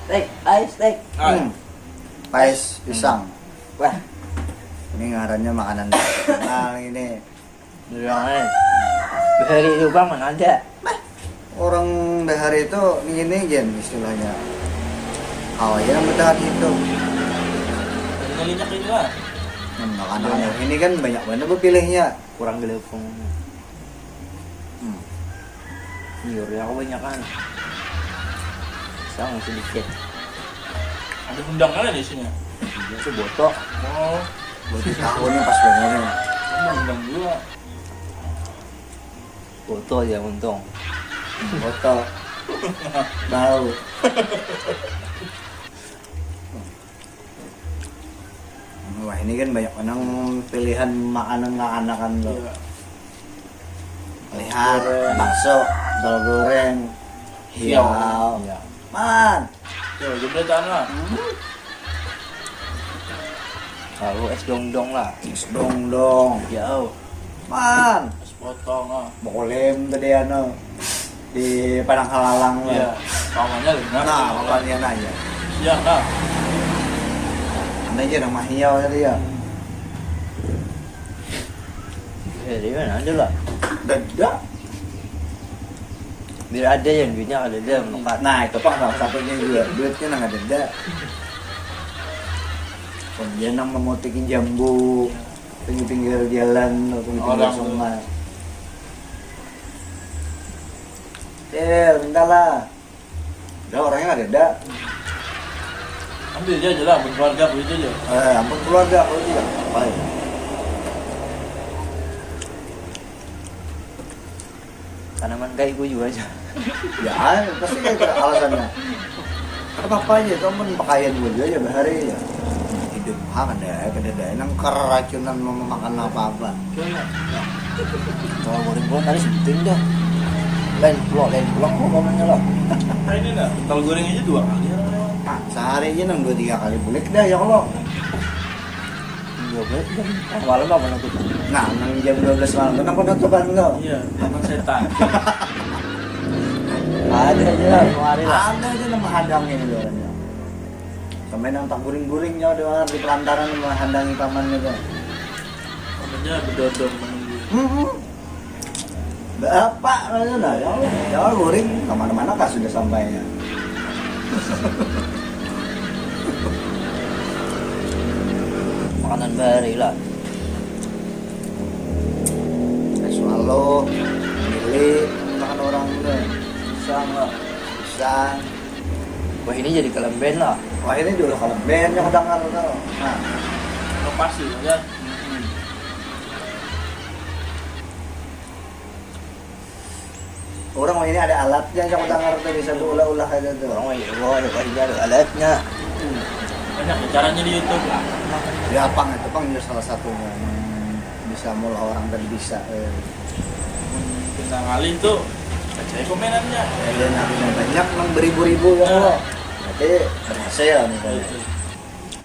Steak. Pais pisang. Wah, Ini ngarannya makanan. Nah, ini bilangnya dari itu bang mana ada? orang dahar itu ini gen istilahnya. Yang bertahan hidup. Ngelinyak ini lah. Makanan ini kan banyak banget berpilihnya. Kurang gelepung. Nyur ya kebanyakan. Sama sedikit. Ada undangannya di sini. Itu botok. Oh, Buat tahunnya pas banget. undang juga. Botok ya untung. Foto. Tahu. Wah, ini kan banyak orang pilihan makanan anak-anakan lo. Iya. Lihat bakso, telur goreng, hiau. Iya. Man. Yo, jebretan lah. Lalu es dong lah. Dong. Jauh. Man. Es potong lah. Bokolem tadi ano di Padang Halalang. Iya. Pamannya lengan. Nah, makanya nanya. Iya, nah. Anda aja nama hiau tadi ya. Dari mana ada lah. Dadak. Biar ada yang duitnya ada dia menekat. Nah, itu Pak salah satunya juga. Duitnya nang ada dah. Kemudian nang memotikin jambu pinggir jalan atau pinggir Orang sungai. Minta lah. Udah orangnya ada dah. Ambil aja lah, berkeluarga begitu aja. Ampun keluarga kalau tidak apa ya? Tanaman kayak gue juga aja. Ya, pasti kayak ada alasannya. Apa aja, kamu pakaian gue aja bahari ya. Hidup kan deh, kedai nang keracunan mau makan apa-apa. Kalau goreng-goreng tadi sebutin dah. Lain pulang kok ngomongnya lah. Nah ini dah, telur goreng aja 2 kali ya. Nah, sehari aja nang 2-3 kali bulik dah ya Allah. 12 malam apa nutup? Nah, nang jam 12 malam kenapa penutupan lo? Iya, emang setan. Ada aja lah kemarin lah. Ada aja nang menghadangin itu orangnya. Sampai nang tak guring-guringnya udah di pelantaran menghadangi pamannya tuh. Pamannya berdodong menunggu. Bapak aja dah ya Allah. Ya Allah guring kemana-mana kah sudah sampainya. Makanan bahari lah. Swallow, milik, makan orang tuh. Pisang lah. Pisang. Wah ini jadi kelemben lah. Wah ini dulu kalau band yang kedengar tuh. Nah, Lepas sih aja. orang ini ada alatnya yang kedengar tuh bisa diulah-ulah aja tuh. Orang ada alatnya. Banyak ya caranya di YouTube lah. Ya pang itu pang juga salah satunya yang bisa mula orang dan bisa. Bintang kali itu baca komenannya. Ya nantinya banyak nang beribu-ribu ya Allah. Berarti berhasil nih. Itu.